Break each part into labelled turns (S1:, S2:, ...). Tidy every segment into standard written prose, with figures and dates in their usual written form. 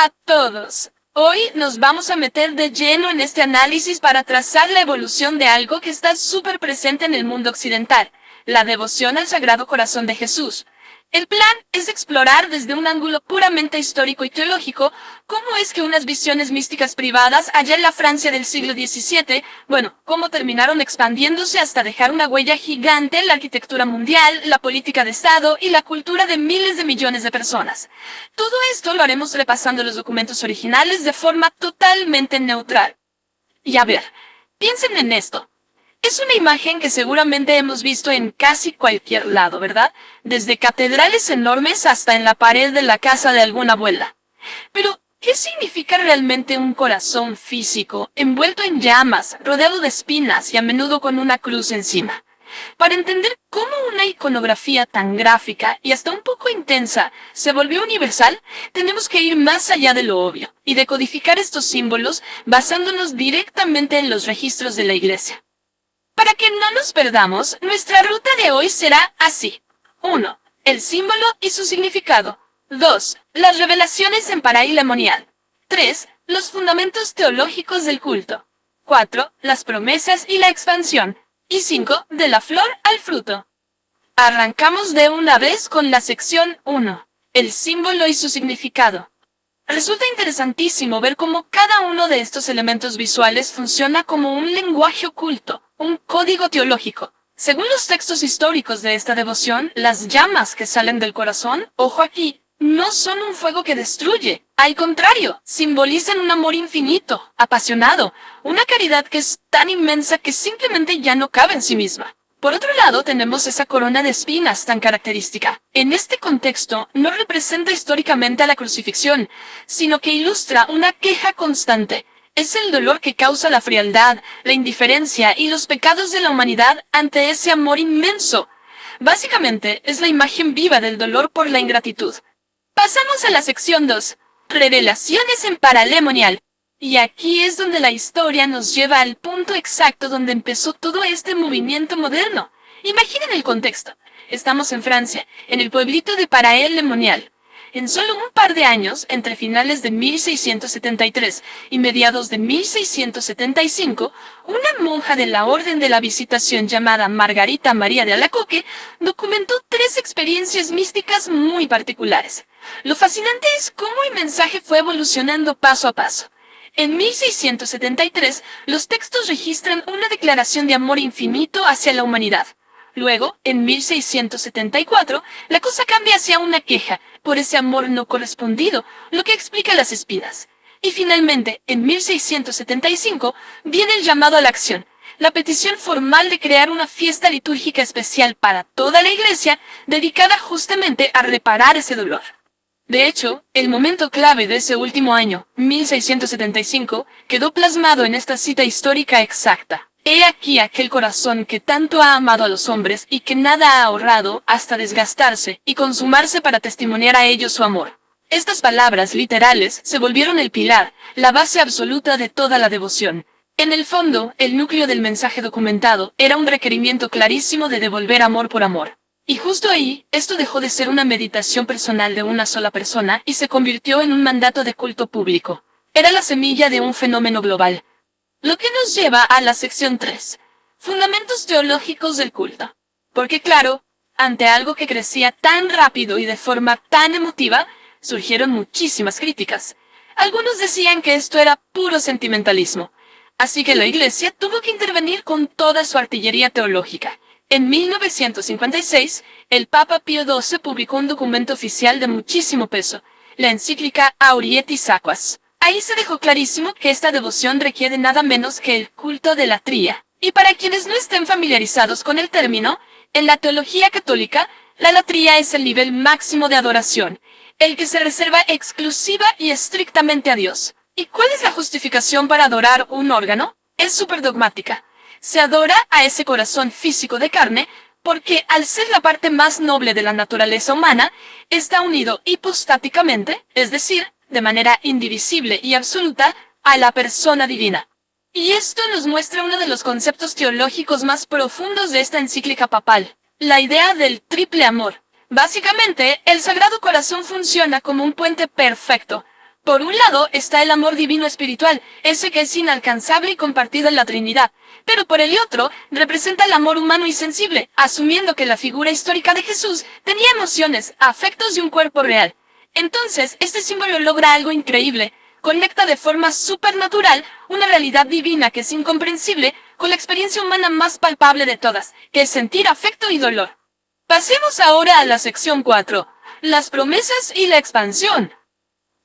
S1: a todos. Hoy nos vamos a meter de lleno en este análisis para trazar la evolución de algo que está súper presente en el mundo occidental, la devoción al Sagrado Corazón de Jesús. El plan es explorar desde un ángulo puramente histórico y teológico cómo es que unas visiones místicas privadas allá en la Francia del siglo XVII, cómo terminaron expandiéndose hasta dejar una huella gigante en la arquitectura mundial, la política de Estado y la cultura de miles de millones de personas. Todo esto lo haremos repasando los documentos originales de forma totalmente neutral. Y a ver, piensen en esto. Es una imagen que seguramente hemos visto en casi cualquier lado, ¿verdad? Desde catedrales enormes hasta en la pared de la casa de alguna abuela. Pero, ¿qué significa realmente un corazón físico, envuelto en llamas, rodeado de espinas y a menudo con una cruz encima? Para entender cómo una iconografía tan gráfica y hasta un poco intensa se volvió universal, tenemos que ir más allá de lo obvio y decodificar estos símbolos basándonos directamente en los registros de la Iglesia. Para que no nos perdamos, nuestra ruta de hoy será así. 1. El símbolo y su significado. 2. Las revelaciones en paraílemonial. 3. Los fundamentos teológicos del culto. 4. Las promesas y la expansión. Y 5. De la flor al fruto. Arrancamos de una vez con la sección 1. El símbolo y su significado. Resulta interesantísimo ver cómo cada uno de estos elementos visuales funciona como un lenguaje oculto, un código teológico. Según los textos históricos de esta devoción, las llamas que salen del corazón, ojo aquí, no son un fuego que destruye. Al contrario, simbolizan un amor infinito, apasionado, una caridad que es tan inmensa que simplemente ya no cabe en sí misma. Por otro lado, tenemos esa corona de espinas tan característica. En este contexto, no representa históricamente a la crucifixión, sino que ilustra una queja constante. Es el dolor que causa la frialdad, la indiferencia y los pecados de la humanidad ante ese amor inmenso. Básicamente, es la imagen viva del dolor por la ingratitud. Pasamos a la sección 2. Revelaciones en paralemonial. Y aquí es donde la historia nos lleva al punto exacto donde empezó todo este movimiento moderno. Imaginen el contexto. Estamos en Francia, en el pueblito de Paraílemonial. En solo un par de años, entre finales de 1673 y mediados de 1675, una monja de la Orden de la Visitación llamada Margarita María de Alacoque documentó 3 experiencias místicas muy particulares. Lo fascinante es cómo el mensaje fue evolucionando paso a paso. En 1673, los textos registran una declaración de amor infinito hacia la humanidad. Luego, en 1674, la cosa cambia hacia una queja por ese amor no correspondido, lo que explica las espinas. Y finalmente, en 1675, viene el llamado a la acción, la petición formal de crear una fiesta litúrgica especial para toda la Iglesia, dedicada justamente a reparar ese dolor. De hecho, el momento clave de ese último año, 1675, quedó plasmado en esta cita histórica exacta. He aquí aquel corazón que tanto ha amado a los hombres y que nada ha ahorrado hasta desgastarse y consumarse para testimoniar a ellos su amor. Estas palabras literales se volvieron el pilar, la base absoluta de toda la devoción. En el fondo, el núcleo del mensaje documentado era un requerimiento clarísimo de devolver amor por amor. Y justo ahí, esto dejó de ser una meditación personal de una sola persona y se convirtió en un mandato de culto público. Era la semilla de un fenómeno global. Lo que nos lleva a la sección 3. Fundamentos teológicos del culto. Porque claro, ante algo que crecía tan rápido y de forma tan emotiva, surgieron muchísimas críticas. Algunos decían que esto era puro sentimentalismo. Así que la Iglesia tuvo que intervenir con toda su artillería teológica. En 1956, el Papa Pío XII publicó un documento oficial de muchísimo peso, la encíclica Aurietis Aquas. Ahí se dejó clarísimo que esta devoción requiere nada menos que el culto de latría. Y para quienes no estén familiarizados con el término, en la teología católica, la latría es el nivel máximo de adoración, el que se reserva exclusiva y estrictamente a Dios. ¿Y cuál es la justificación para adorar un órgano? Es súper dogmática. Se adora a ese corazón físico de carne porque, al ser la parte más noble de la naturaleza humana, está unido hipostáticamente, es decir, de manera indivisible y absoluta, a la persona divina. Y esto nos muestra uno de los conceptos teológicos más profundos de esta encíclica papal, la idea del triple amor. Básicamente, el Sagrado Corazón funciona como un puente perfecto, Por un lado está el amor divino espiritual, ese que es inalcanzable y compartido en la Trinidad, pero por el otro representa el amor humano y sensible, asumiendo que la figura histórica de Jesús tenía emociones, afectos y un cuerpo real. Entonces, este símbolo logra algo increíble. Conecta de forma supernatural una realidad divina que es incomprensible con la experiencia humana más palpable de todas, que es sentir afecto y dolor. Pasemos ahora a la sección 4, las promesas y la expansión.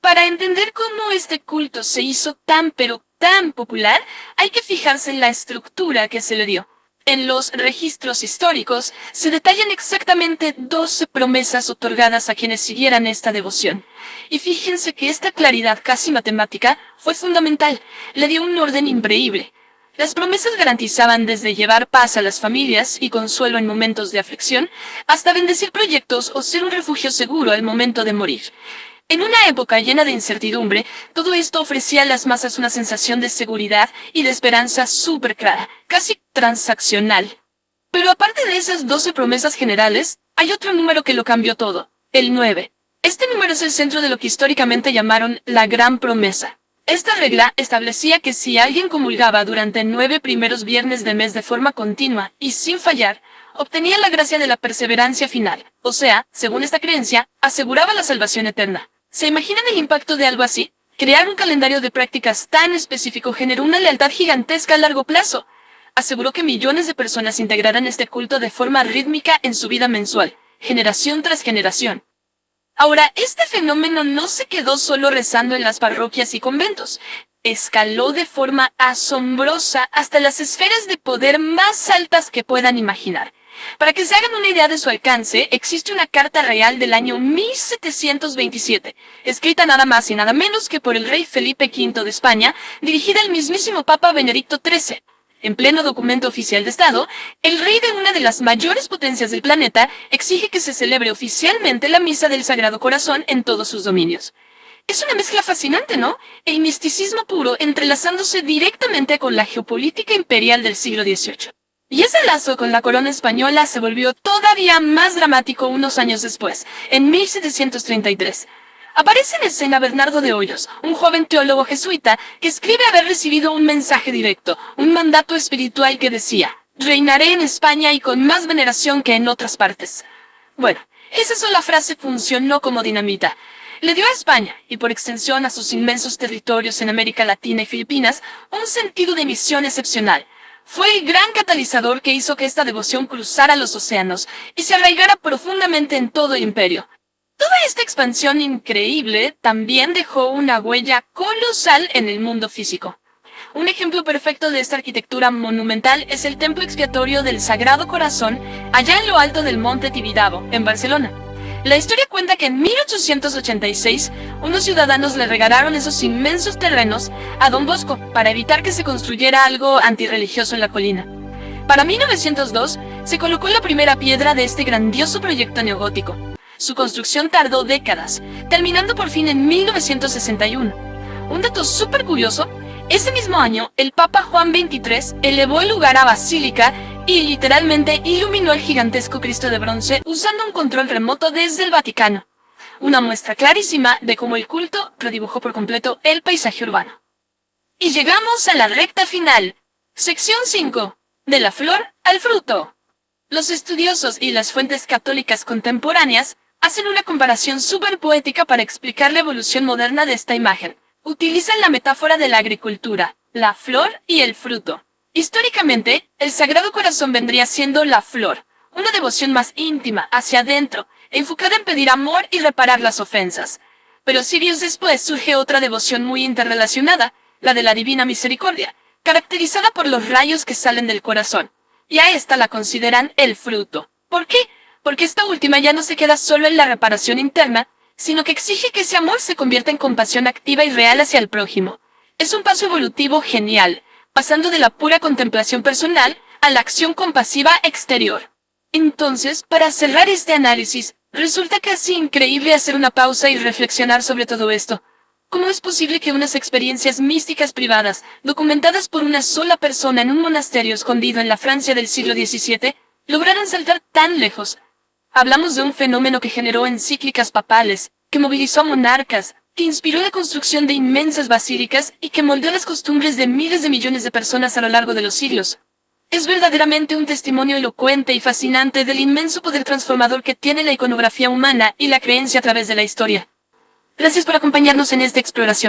S1: Para entender cómo este culto se hizo tan pero tan popular, hay que fijarse en la estructura que se le dio. En los registros históricos se detallan exactamente 12 promesas otorgadas a quienes siguieran esta devoción. Y fíjense que esta claridad casi matemática fue fundamental, le dio un orden increíble. Las promesas garantizaban desde llevar paz a las familias y consuelo en momentos de aflicción, hasta bendecir proyectos o ser un refugio seguro al momento de morir. En una época llena de incertidumbre, todo esto ofrecía a las masas una sensación de seguridad y de esperanza súper clara, casi transaccional. Pero aparte de esas 12 promesas generales, hay otro número que lo cambió todo, el 9. Este número es el centro de lo que históricamente llamaron la Gran Promesa. Esta regla establecía que si alguien comulgaba durante 9 primeros viernes del mes de forma continua y sin fallar, obtenía la gracia de la perseverancia final, o sea, según esta creencia, aseguraba la salvación eterna. ¿Se imaginan el impacto de algo así? Crear un calendario de prácticas tan específico generó una lealtad gigantesca a largo plazo. Aseguró que millones de personas integraran este culto de forma rítmica en su vida mensual, generación tras generación. Ahora, este fenómeno no se quedó solo rezando en las parroquias y conventos. Escaló de forma asombrosa hasta las esferas de poder más altas que puedan imaginar. Para que se hagan una idea de su alcance, existe una carta real del año 1727, escrita nada más y nada menos que por el rey Felipe V de España, dirigida al mismísimo Papa Benedicto XIII. En pleno documento oficial de Estado, el rey de una de las mayores potencias del planeta exige que se celebre oficialmente la Misa del Sagrado Corazón en todos sus dominios. Es una mezcla fascinante, ¿no? El misticismo puro entrelazándose directamente con la geopolítica imperial del siglo XVIII. Y ese lazo con la corona española se volvió todavía más dramático unos años después, en 1733. Aparece en escena Bernardo de Hoyos, un joven teólogo jesuita que escribe haber recibido un mensaje directo, un mandato espiritual que decía: «Reinaré en España y con más veneración que en otras partes». Bueno, esa sola frase funcionó como dinamita. Le dio a España, y por extensión a sus inmensos territorios en América Latina y Filipinas, un sentido de misión excepcional. Fue el gran catalizador que hizo que esta devoción cruzara los océanos y se arraigara profundamente en todo el imperio. Toda esta expansión increíble también dejó una huella colosal en el mundo físico. Un ejemplo perfecto de esta arquitectura monumental es el templo expiatorio del Sagrado Corazón, allá en lo alto del monte Tibidabo, en Barcelona. La historia cuenta que en 1886, unos ciudadanos le regalaron esos inmensos terrenos a Don Bosco para evitar que se construyera algo antirreligioso en la colina. Para 1902, se colocó la primera piedra de este grandioso proyecto neogótico. Su construcción tardó décadas, terminando por fin en 1961. Un dato súper curioso: ese mismo año, el Papa Juan XXIII elevó el lugar a basílica y literalmente iluminó el gigantesco Cristo de bronce usando un control remoto desde el Vaticano. Una muestra clarísima de cómo el culto redibujó por completo el paisaje urbano. Y llegamos a la recta final. Sección 5. De la flor al fruto. Los estudiosos y las fuentes católicas contemporáneas hacen una comparación súper poética para explicar la evolución moderna de esta imagen. Utilizan la metáfora de la agricultura, la flor y el fruto. Históricamente, el Sagrado Corazón vendría siendo la flor, una devoción más íntima, hacia adentro, enfocada en pedir amor y reparar las ofensas. Pero siglos después surge otra devoción muy interrelacionada, la de la Divina Misericordia, caracterizada por los rayos que salen del corazón. Y a esta la consideran el fruto. ¿Por qué? Porque esta última ya no se queda solo en la reparación interna, sino que exige que ese amor se convierta en compasión activa y real hacia el prójimo. Es un paso evolutivo genial, pasando de la pura contemplación personal a la acción compasiva exterior. Entonces, para cerrar este análisis, resulta casi increíble hacer una pausa y reflexionar sobre todo esto. ¿Cómo es posible que unas experiencias místicas privadas, documentadas por una sola persona en un monasterio escondido en la Francia del siglo XVII, lograran saltar tan lejos? Hablamos de un fenómeno que generó encíclicas papales, que movilizó a monarcas, que inspiró la construcción de inmensas basílicas y que moldeó las costumbres de miles de millones de personas a lo largo de los siglos. Es verdaderamente un testimonio elocuente y fascinante del inmenso poder transformador que tiene la iconografía humana y la creencia a través de la historia. Gracias por acompañarnos en esta exploración.